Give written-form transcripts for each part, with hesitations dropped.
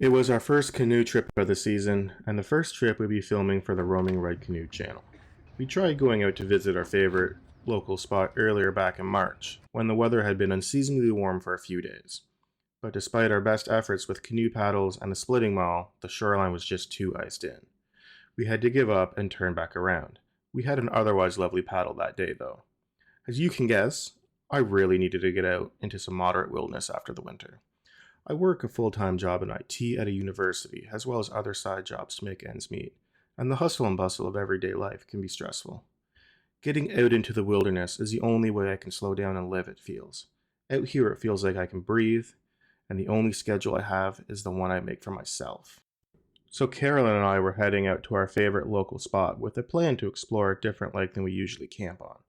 It was our first canoe trip of the season, and the first trip we'd be filming for the Roaming Red Canoe channel. We tried going out to visit our favorite local spot earlier back in March, when the weather had been unseasonably warm for a few days. But despite our best efforts with canoe paddles and a splitting maul, the shoreline was just too iced in. We had to give up and turn back around. We had an otherwise lovely paddle that day, though. As you can guess, I really needed to get out into some moderate wilderness after the winter. I work a full-time job in IT at a university, as well as other side jobs to make ends meet, and the hustle and bustle of everyday life can be stressful. Getting out into the wilderness is the only way I can slow down and live, it feels. Out here it feels like I can breathe, and the only schedule I have is the one I make for myself. So Carolyn and I were heading out to our favorite local spot with a plan to explore a different lake than we usually camp on.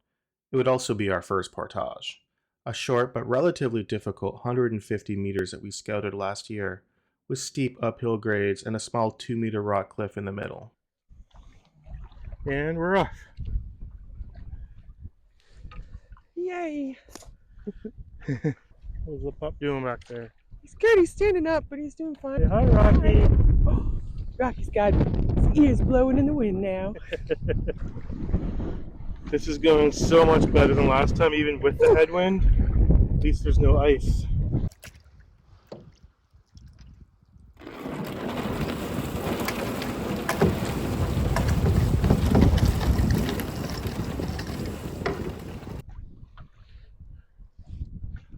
It would also be our first portage. A short but relatively difficult 150 meters that we scouted last year, with steep uphill grades and a small 2-meter rock cliff in the middle. And we're off. Yay! What's the pup doing back there? He's good, he's standing up, but he's doing fine. Say hi, Rocky. Oh, Rocky's got his ears blowing in the wind now. This is going so much better than last time, even with the headwind. At least there's no ice.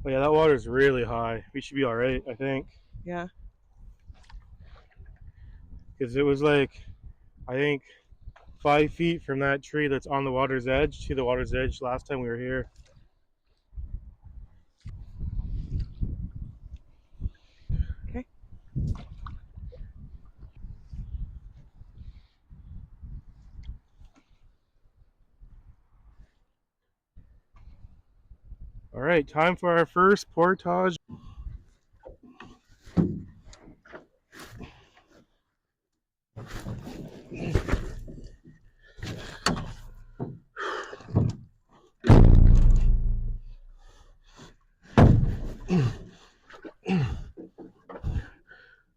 Oh yeah, that water's really high. We should be alright, I think. Yeah. Because it was like, I think, 5 feet from that tree that's on the water's edge to the water's edge last time we were here. Okay. All right, time for our first portage.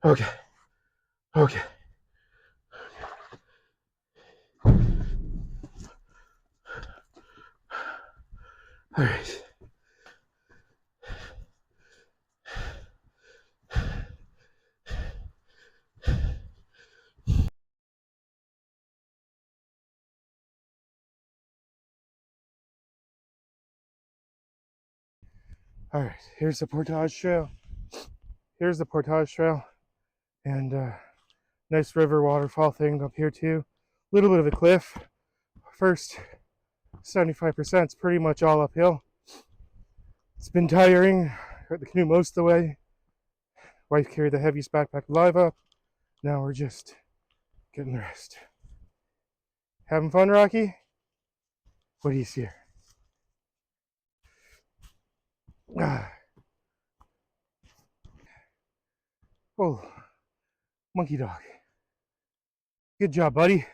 Okay. Okay. All right. All right, here's the portage trail. Here's the portage trail. And nice river waterfall thing up here too. A little bit of a cliff. First 75% is pretty much all uphill. It's been tiring. Got the canoe most of the way. Wife carried the heaviest backpack alive up. Now we're just getting the rest. Having fun, Rocky? What do you see here? Oh, monkey dog. Good job, buddy.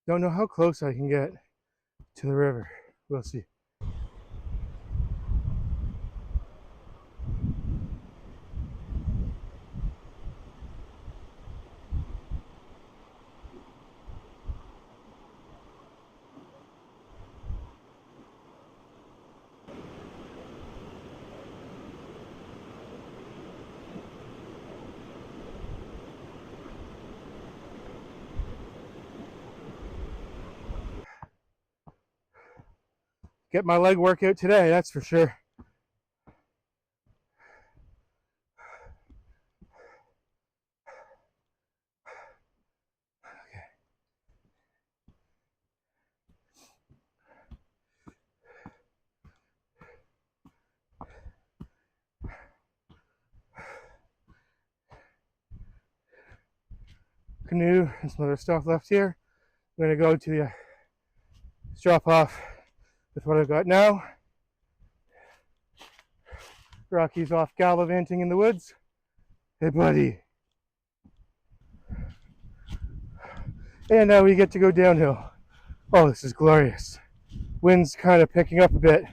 Don't know how close I can get to the river. We'll see. Get my leg workout today, that's for sure. Canoe and some other stuff left here. I'm gonna go to the drop off with what I've got now. Rocky's off gallivanting in the woods. Hey, buddy. And now we get to go downhill. Oh, this is glorious. Wind's kind of picking up a bit.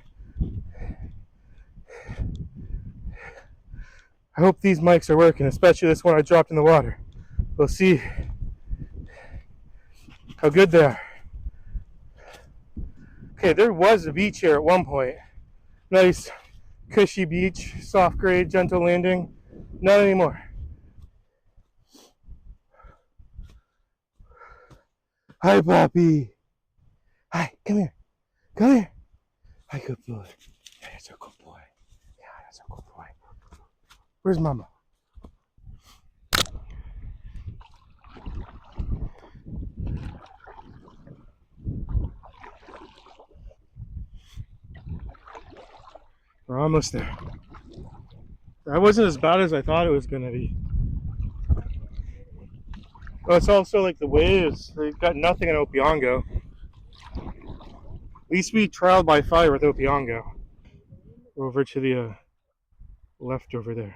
I hope these mics are working, especially this one I dropped in the water. We'll see how good they are. Okay, there was a beach here at one point. Nice, cushy beach, soft grade, gentle landing. Not anymore. Hi, Poppy. Hi, come here. Come here. Hi, good boy. Yeah, that's a good boy. Yeah, that's a good boy. Where's Mama? We're almost there. That wasn't as bad as I thought it was going to be. Oh, it's also like the waves. They've got nothing in Opiongo. At least we trialed by fire with Opiongo. Over to the left over there.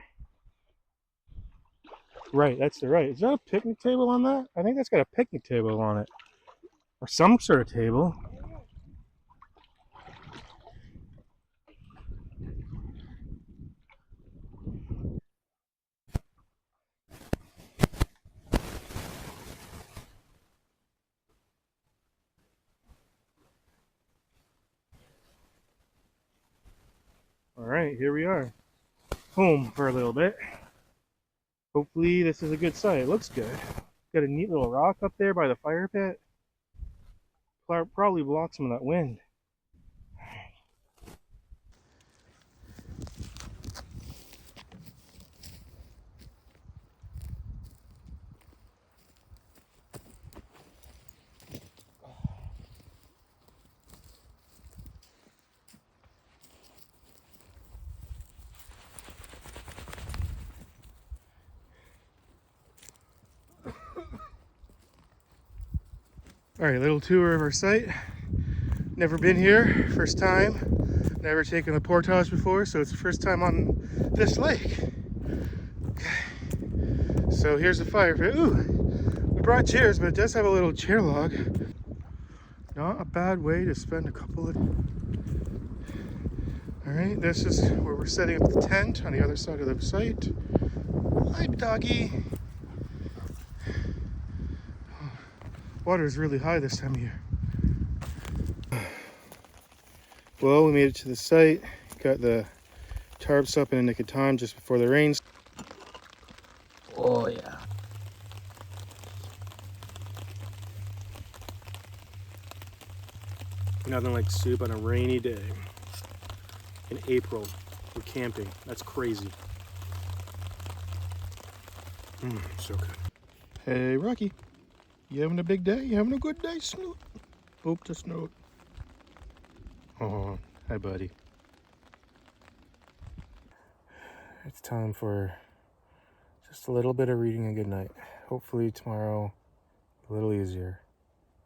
Right, that's the right. Is that a picnic table on that? I think that's got a picnic table on it. Or some sort of table. Alright, here we are. Home for a little bit. Hopefully this is a good site. It looks good. Got a neat little rock up there by the fire pit. Probably block some of that wind. Alright, little tour of our site. Never been here, first time. Never taken the Portage before, so it's the first time on this lake. Okay. So here's the fire pit. Ooh, we brought chairs, but it does have a little chair log. Not a bad way to spend a couple of... Alright, this is where we're setting up the tent on the other side of the site. Hi, doggy. Water is really high this time of year. Well, we made it to the site. Got the tarps up in a nick of time just before the rains. Oh, yeah. Nothing like soup on a rainy day. In April, we're camping. That's crazy. So good. Hey, Rocky. You having a big day? You having a good day, Snoot? Oop to Snoot. Oh, hi, buddy. It's time for just a little bit of reading and good night. Hopefully tomorrow, a little easier.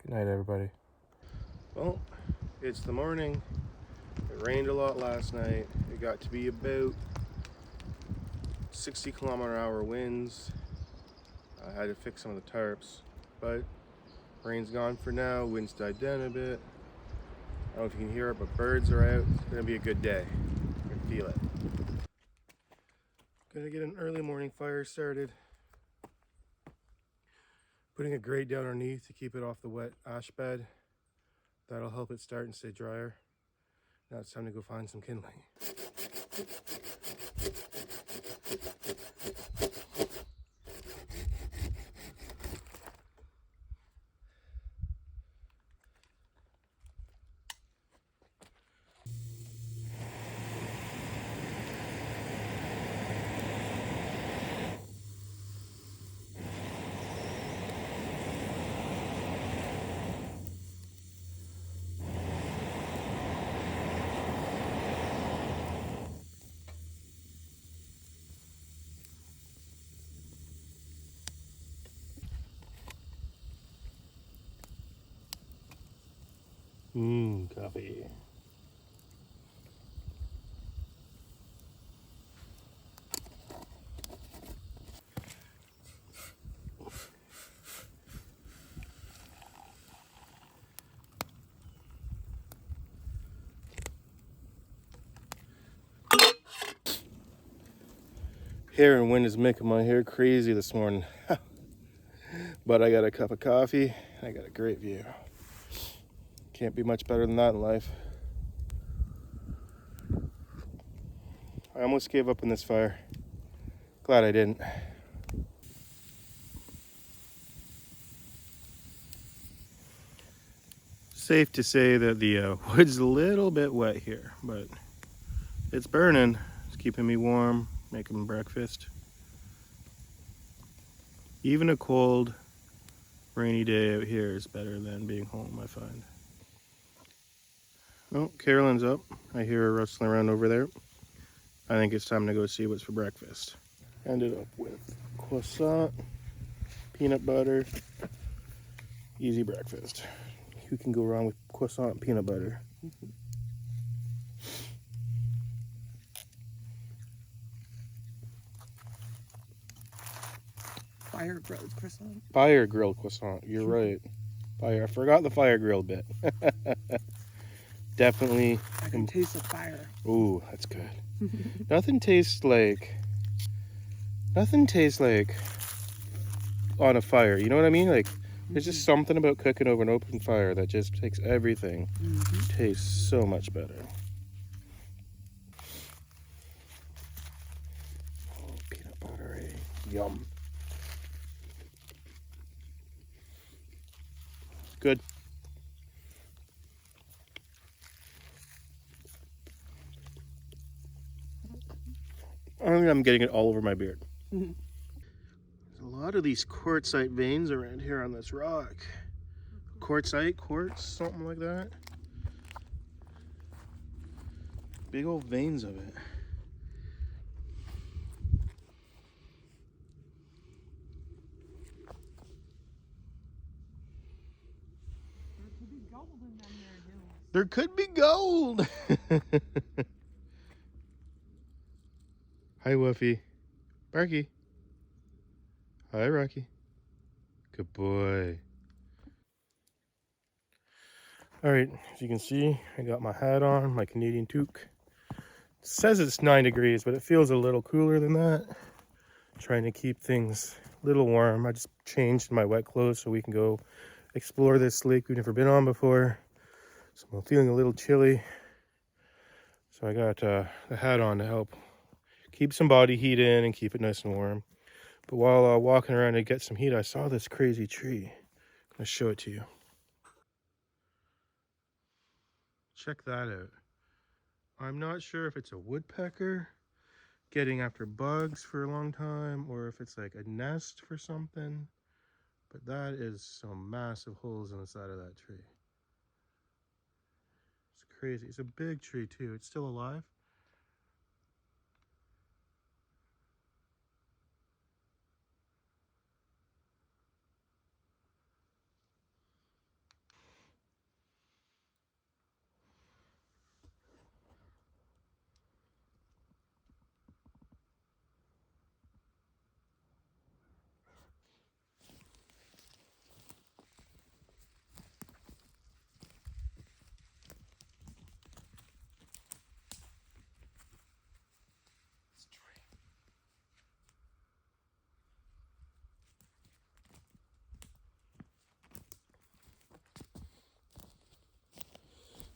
Good night, everybody. Well, it's the morning. It rained a lot last night. It got to be about 60-kilometer-hour winds. I had to fix some of the tarps, but rain's gone for now. Wind's died down a bit. I don't know if you can hear it, but birds are out. It's gonna be a good day. I can feel it. Gonna get an early morning fire started. Putting a grate down underneath to keep it off the wet ash bed. That'll help it start and stay drier. Now it's time to go find some kindling. Coffee. Hair and wind is making my hair crazy this morning. But I got a cup of coffee. I got a great view. Can't be much better than that in life. I almost gave up on this fire. Glad I didn't. Safe to say that the wood's a little bit wet here, but it's burning. It's keeping me warm, making breakfast. Even a cold, rainy day out here is better than being home, I find. Oh, Carolyn's up. I hear her rustling around over there. I think it's time to go see what's for breakfast. Ended up with croissant, peanut butter, easy breakfast. Who can go wrong with croissant and peanut butter? Fire grilled croissant. Fire grilled croissant, you're right. Fire, I forgot the fire grilled bit. Definitely. I can taste the fire. Ooh, that's good. Nothing tastes like on a fire. You know what I mean? Like, there's just something about cooking over an open fire that just takes everything. Tastes so much better. Oh, peanut butter, eh? Yum. Good. I think I'm getting it all over my beard. There's a lot of these quartzite veins around here on this rock. Quartzite, quartz, something like that. Big old veins of it. There could be gold. Hi, Woofy. Barky. Hi, Rocky. Good boy. All right, as you can see, I got my hat on, my Canadian toque. It says it's 9 degrees, but it feels a little cooler than that. Trying to keep things a little warm. I just changed my wet clothes so we can go explore this lake we've never been on before. So I'm feeling a little chilly. So I got the hat on to help keep some body heat in and keep it nice and warm. But while walking around to get some heat, I saw this crazy tree. I'm gonna show it to you. Check that out. I'm not sure if it's a woodpecker getting after bugs for a long time or if it's like a nest for something. But that is some massive holes in the side of that tree. It's crazy. It's a big tree too. It's still alive.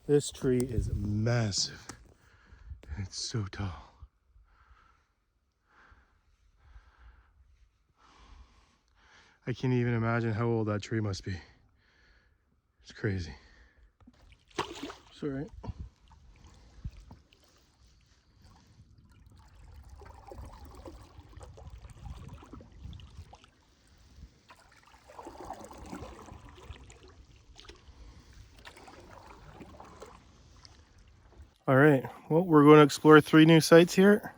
This tree is massive. It's so tall. I can't even imagine how old that tree must be. It's crazy. It's all right. All right, well, we're going to explore 3 new sites here.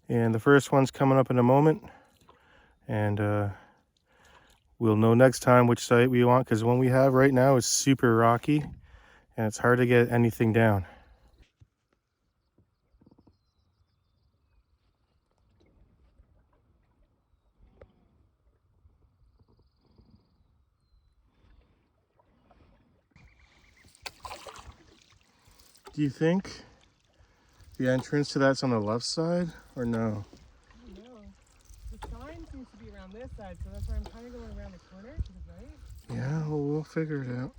And the first one's coming up in a moment. And we'll know next time which site we want, because the one we have right now is super rocky and it's hard to get anything down. Do you think the entrance to that's on the left side or no? No, side, so that's why I'm kind of going around the corner to the right. Yeah, well, we'll figure it out.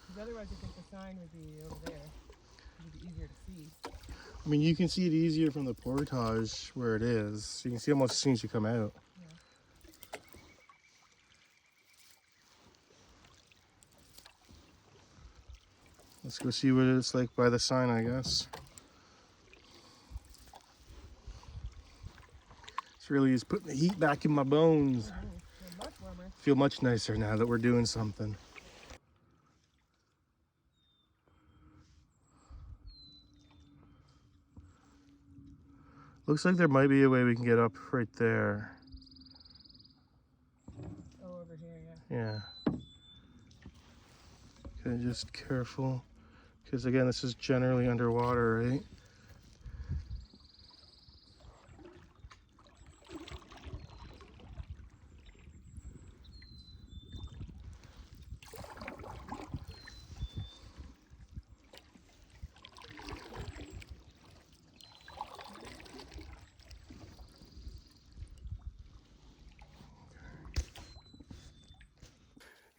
Because otherwise I think the sign would be over there. It would be easier to see. I mean, you can see it easier from the Portage where it is. You can see almost as soon as you come out. Yeah. Let's go see what it's like by the sign, I guess. This really is putting the heat back in my bones. They're much warmer. Feel much nicer now that we're doing something. Looks like there might be a way we can get up right there. Oh, over here, yeah. Yeah. Okay, just careful. Because again, this is generally underwater, right?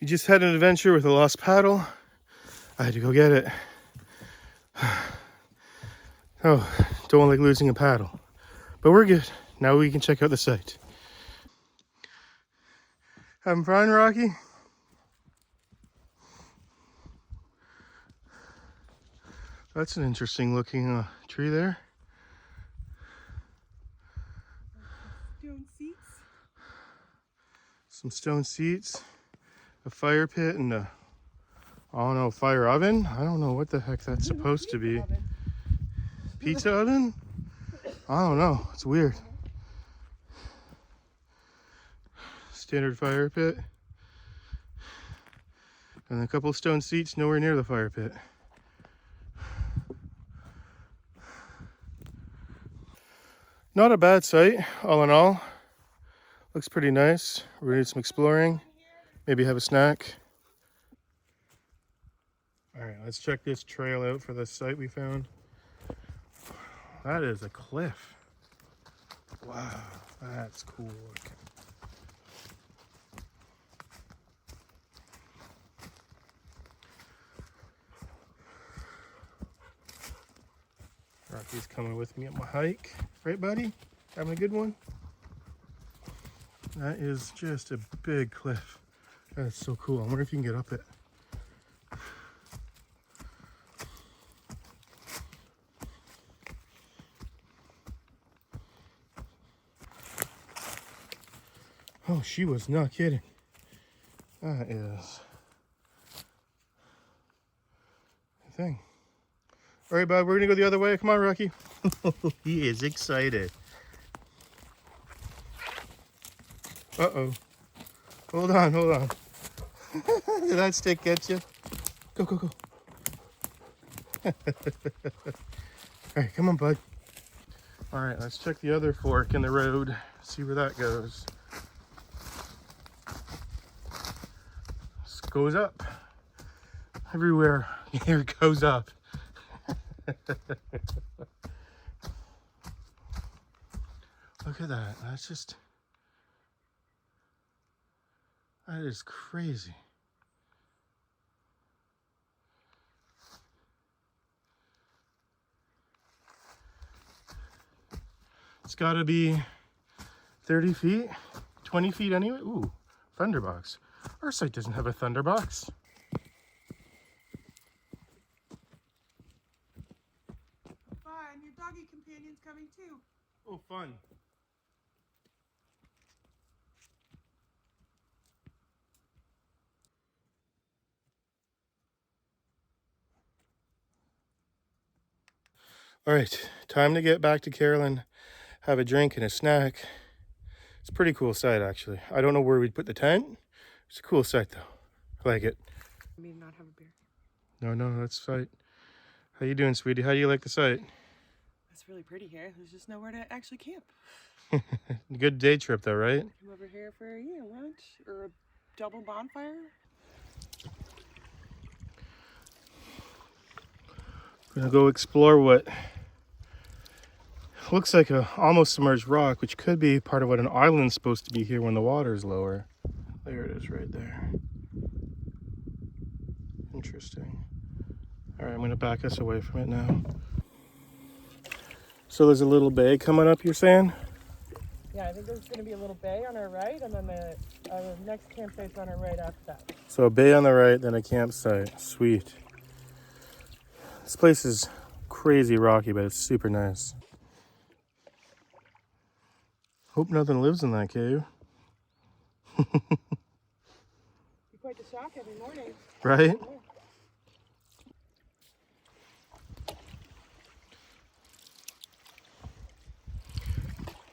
You just had an adventure with a lost paddle. I had to go get it. Oh, don't like losing a paddle. But we're good. Now we can check out the site. Having fun, Rocky? That's an interesting looking tree there. Stone seats. Some stone seats, a fire pit, and a, I don't know, fire oven? I don't know what the heck that's supposed to be. Oven. Pizza oven? I don't know. It's weird. Standard fire pit. And a couple stone seats nowhere near the fire pit. Not a bad site, all in all. Looks pretty nice. We're gonna do some exploring. Maybe have a snack. All right, let's check this trail out for the site we found. That is a cliff. Wow, that's cool looking. Rocky's coming with me at my hike. Right, buddy? Having a good one? That is just a big cliff. That's so cool. I wonder if you can get up it. Oh, she was not kidding. That is a thing. All right, bud, we're gonna go the other way. Come on, Rocky. He is excited. Uh-oh. Hold on, hold on. Did that stick get you? Go, go, go. All right, come on, bud. All right, let's check the other fork in the road. See where that goes. This goes up. Everywhere here it goes up. Look at that. That's just... that is crazy. It's got to be 30 feet, 20 feet anyway. Ooh, thunderbox. Our site doesn't have a thunderbox. Fun. Your doggy companion's coming too. Oh, fun. All right, time to get back to Carolyn, have a drink and a snack. It's a pretty cool site, actually. I don't know where we'd put the tent. It's a cool site, though. I like it. I mean, not have a beer. No, that's site. How you doing, sweetie? How do you like the site? It's really pretty here. There's just nowhere to actually camp. Good day trip, though, right? Come over here for lunch or a double bonfire. Gonna go explore what looks like a almost submerged rock, which could be part of what an island's supposed to be here when the water is lower. There it is right there. Interesting. All right, I'm gonna back us away from it now. So there's a little bay coming up, you're saying? Yeah, I think there's going to be a little bay on our right, and then the next campsite's on our right after that. So a bay on the right, then a campsite. Sweet. This place is crazy rocky, but it's super nice. Hope nothing lives in that cave. Be quite the shock every morning. Right?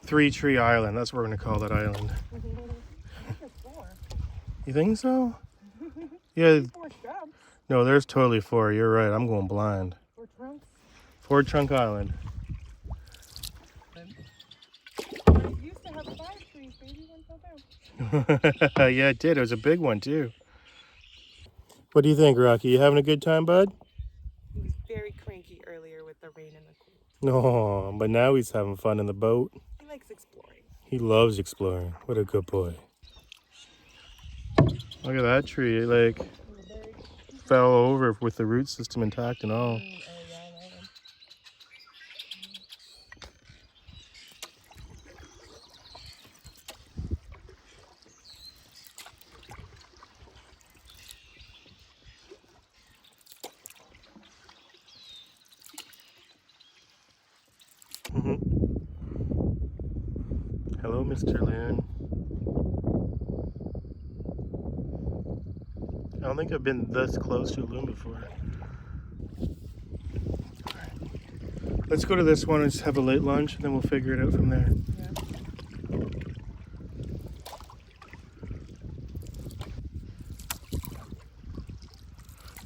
Three Tree Island. That's what we're going to call that island. I think there's 4. You think so? Yeah. 4 shrubs. No, there's totally 4. You're right. I'm going blind. 4 trunks. 4 Trunk Island. It used to have 5 trees, baby. One fell down. Yeah, it did. It was a big one, too. What do you think, Rocky? You having a good time, bud? He was very cranky earlier with the rain and the cold. No, but now he's having fun in the boat. He likes exploring. He loves exploring. What a good boy. Look at that tree. It like fell over with the root system intact and all. Oh, yeah, that one. Hello, Mr. Loon. I don't think I've been this close to a loon before. Let's go to this one and just have a late lunch, and then we'll figure it out from there.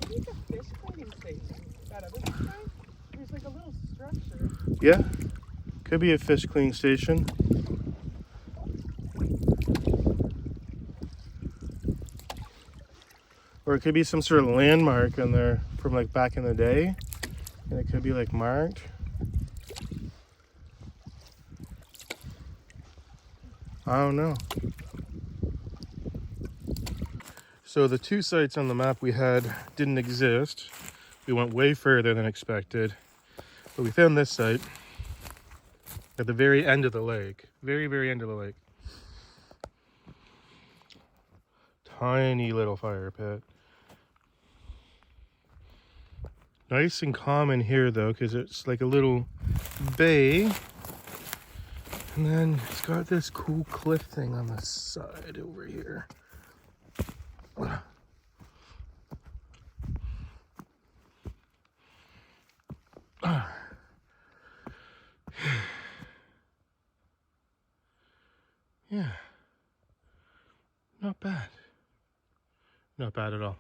Yeah. It's a fish cleaning station. That other side, there's like a little structure. Yeah, could be a fish cleaning station. Or it could be some sort of landmark on there from like back in the day. And it could be like marked. I don't know. So the 2 sites on the map we had didn't exist. We went way further than expected. But we found this site at the very end of the lake. Very, very end of the lake. Tiny little fire pit. Nice and calm in here though, because it's like a little bay. And then it's got this cool cliff thing on the side over here. Yeah. Not bad. Not bad at all.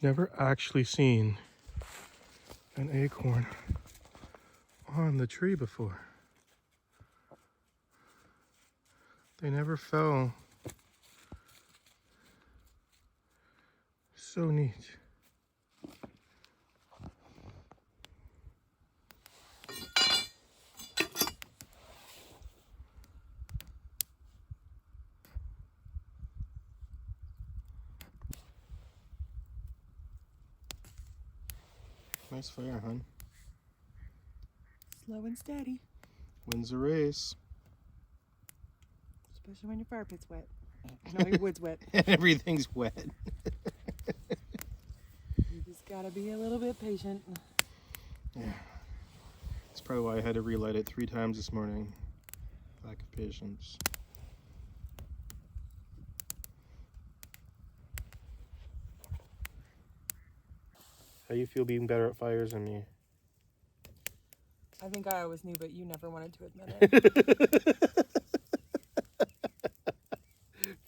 Never actually seen an acorn on the tree before. They never fell. So neat. Nice fire, hon. Slow and steady. Wins the race. Especially when your fire pit's wet. No, your wood's wet. Everything's wet. You just gotta be a little bit patient. Yeah. That's probably why I had to relight it 3 times this morning. Lack of patience. How you feel being better at fires than me? I think I always knew, but you never wanted to admit it.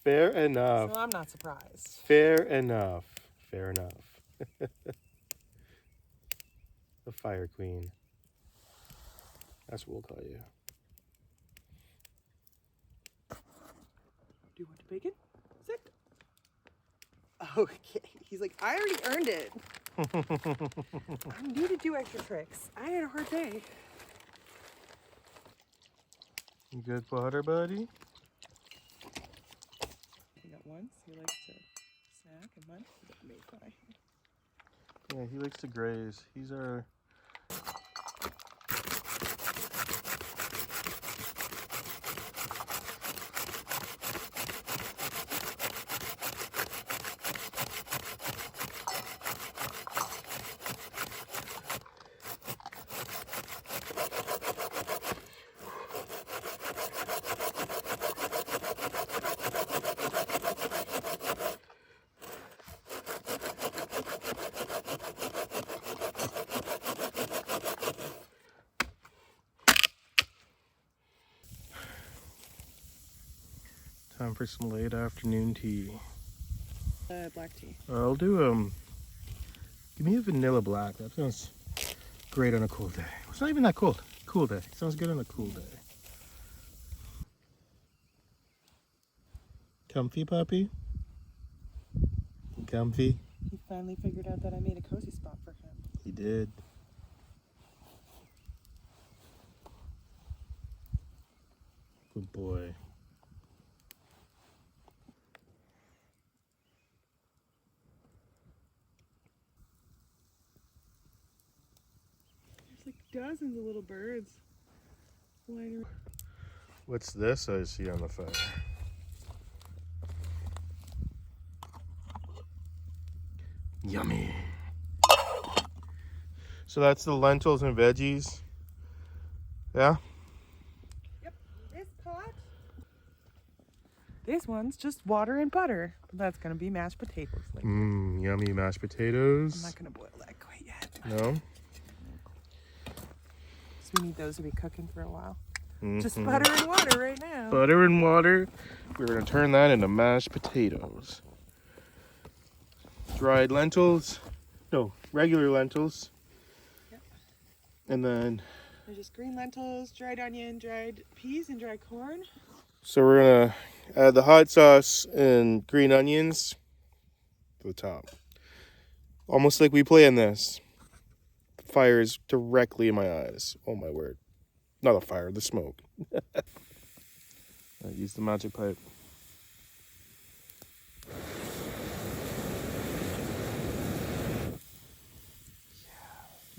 Fair enough. So I'm not surprised. Fair enough. Fair enough. The The Fire Queen. That's what we'll call you. Do you want the bacon? Sick. Okay. He's like, I already earned it. I'm new to do extra tricks. I had a hard day. You good butter, buddy? We got once. He likes to snack and munch. He may cry. Yeah, he likes to graze. He's our... Time for some late afternoon tea. Black tea. I'll do, give me a vanilla black. That sounds great on a cool day. It's not even that cold. Cool day. Sounds good on a cool day. Comfy, puppy? Comfy? He finally figured out that I made a cozy spot for him. He did. Good boy. There's like dozens of little birds flying around. What's this I see on the fire? Yummy. So that's the lentils and veggies. Yeah? Yep. This pot. This one's just water and butter. That's gonna be mashed potatoes. Like Yummy mashed potatoes. I'm not gonna boil that quite yet. No? So we need those to be cooking for a while. Just butter and water right now. Butter and water. We're gonna turn that into mashed potatoes. Dried lentils. No, regular lentils. Yep. And then, There's just green lentils, dried onion, dried peas, and dried corn. so we're gonna add the hot sauce and green onions to the top. Almost like we planned this. The fire is directly in my eyes. Oh my word. Not the fire, the smoke. I use the magic pipe.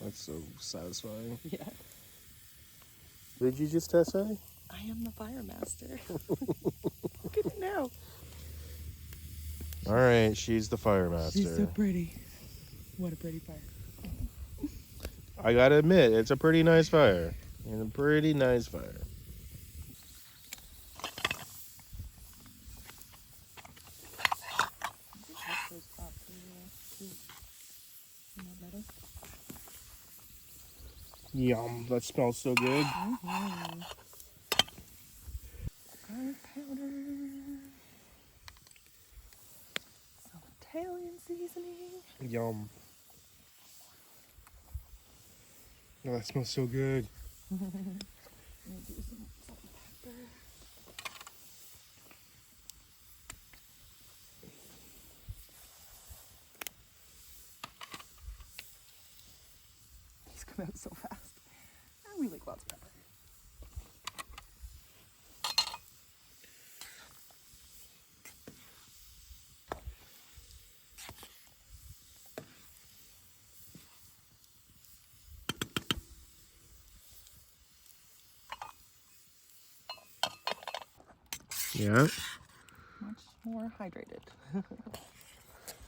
That's so satisfying. Yeah. What did you just say? I am the fire master. Look at it now. All right, she's the fire master. She's so pretty. What a pretty fire. I gotta admit, it's a pretty nice fire. And a pretty nice fire. Yum, that smells so good. Garlic powder. Some Italian seasoning. Yum. Oh, that smells so good. I'm gonna do some salt and pepper. These come out so fast. And we like lots of pepper. Yeah. Much more hydrated.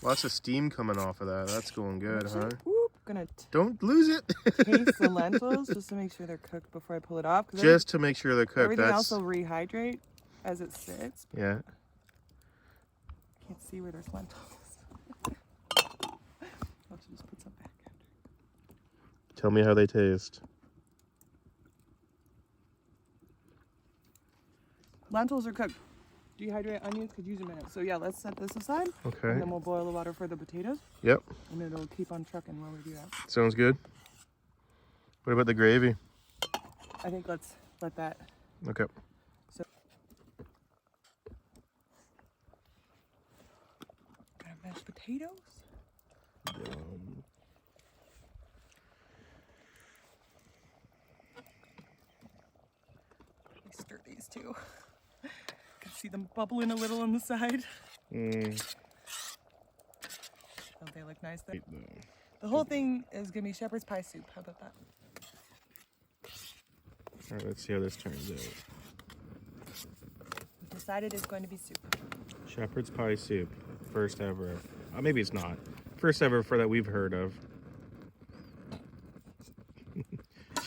Lots of steam coming off of that. That's going good, huh? Whoop, gonna Don't lose it. taste the lentils just to make sure they're cooked before I pull it off. Just to make sure they're cooked. Everything That's else will rehydrate as it sits. yeah. Can't see where there's lentils. I'll just put some back after. Tell me how they taste. Lentils are cooked. Dehydrate onions could use a minute. So yeah, let's set this aside. Okay. And then we'll boil the water for the potatoes. Yep. And it'll keep on trucking while we do that. Sounds good. What about the gravy? I think let's let that. Okay. So, got mashed potatoes. Let me stir these too. Can see them bubbling a little on the side. Mm. Don't they look nice though? The whole thing is gonna be shepherd's pie soup. How about that? All right, let's see how this turns out. We decided it's going to be soup. Shepherd's pie soup, first ever. Maybe it's not. First ever for that we've heard of.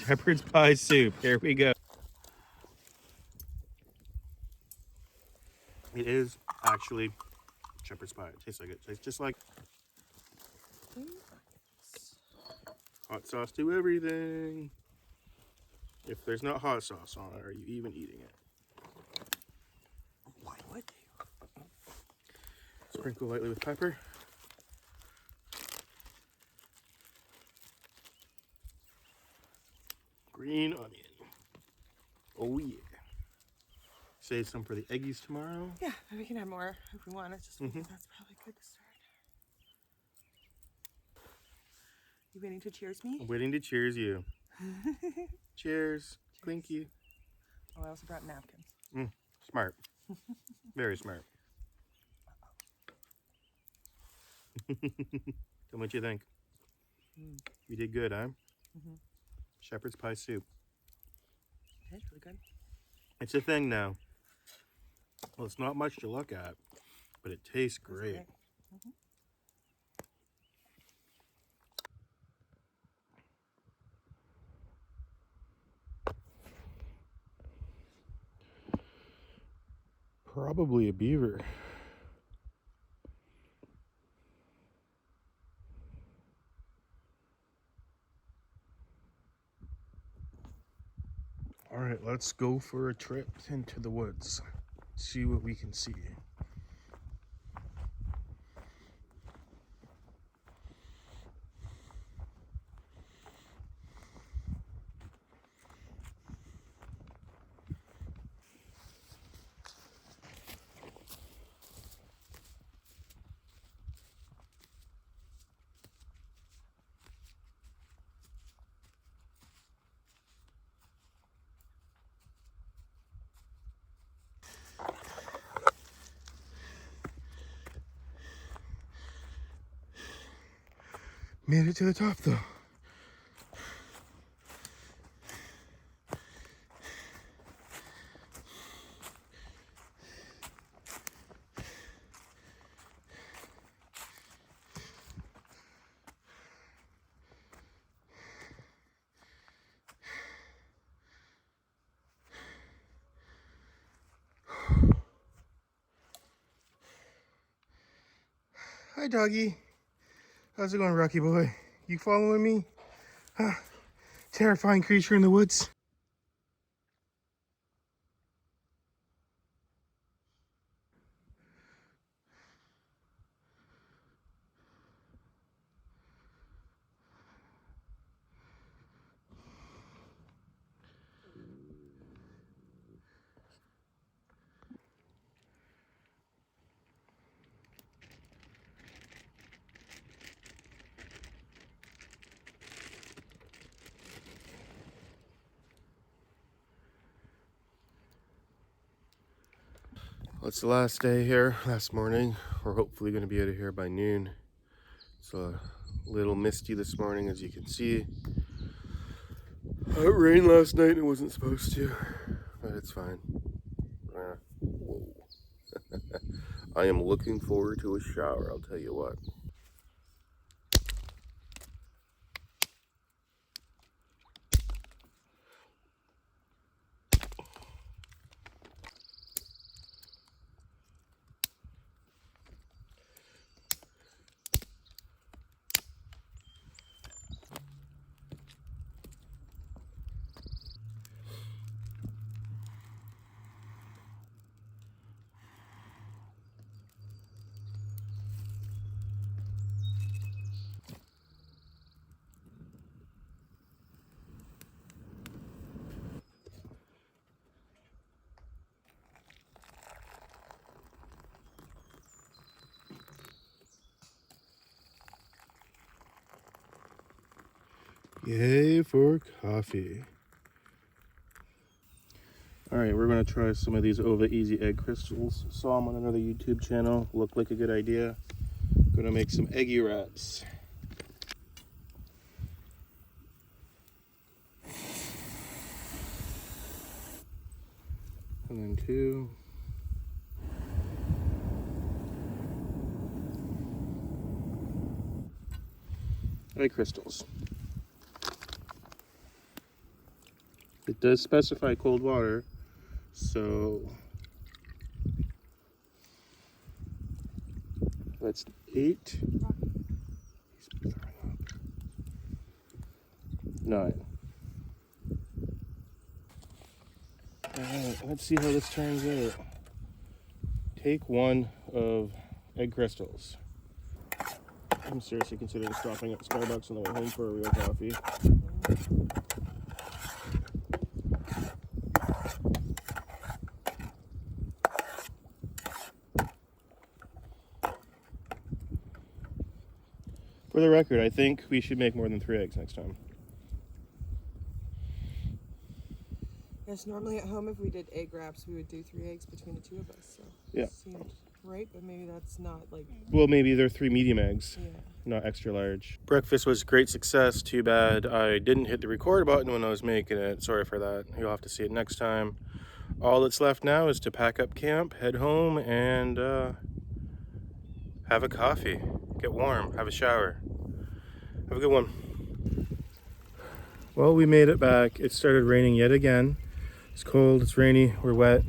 Shepherd's pie soup. Here we go. It is actually shepherd's pie. It tastes like it. Tastes just like hot sauce to everything. If there's not hot sauce on it, are you even eating it? Why would you? Sprinkle lightly with pepper. Green onion. Oh yeah. Save some for the eggies tomorrow. Yeah, we can have more if we want. It's just that's probably good to start. You waiting to cheers me? I'm waiting to cheers you. Cheers. Clinky. Oh, I also brought napkins. Smart. Very smart. Tell me what you think. You did good, huh? Shepherd's pie soup. That's really good. It's a thing now. Well, it's not much to look at, but it tastes great. Probably a beaver. All right, let's go for a trip into the woods. See what we can see. Made it to the top though. Hi, doggy. How's it going, Rocky boy? You following me? Huh? Terrifying creature in the woods. Well, it's the last day here, last morning. We're hopefully going to be out of here by noon. It's a little misty this morning, as you can see. It rained last night and it wasn't supposed to, but it's fine. Whoa. I am looking forward to a shower, I'll tell you what. Yay for coffee. Alright, we're going to try some of these Ova Easy egg crystals. Saw them on another YouTube channel. Looked like a good idea. Gonna make some eggy wraps. And then 2. Egg crystals. It does specify cold water, so that's 8. 9. Alright, let's see how this turns out. Take 1 of egg crystals. I'm seriously considering stopping at Starbucks on the way home for a real coffee. For the record, I think we should make more than 3 eggs next time. Yes, normally at home if we did egg wraps, we would do 3 eggs between the 2 of us. So Yeah. seemed right, but maybe that's not like. Well, maybe they're 3 medium eggs, Yeah. not extra large. Breakfast was a great success. Too bad I didn't hit the record button when I was making it. Sorry for that. You'll have to see it next time. All that's left now is to pack up camp, head home, and have a coffee, get warm, have a shower. Have a good one. Well, we made it back. It started raining yet again. It's cold, it's rainy, we're wet.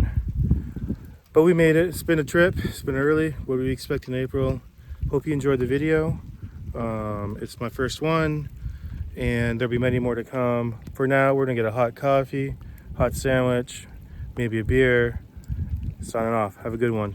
But we made it. It's been a trip. It's been early. What do we expect in April? Hope you enjoyed the video. It's my first one, and there'll be many more to come. For now, we're gonna get a hot coffee, hot sandwich, maybe a beer. Signing off. Have a good one.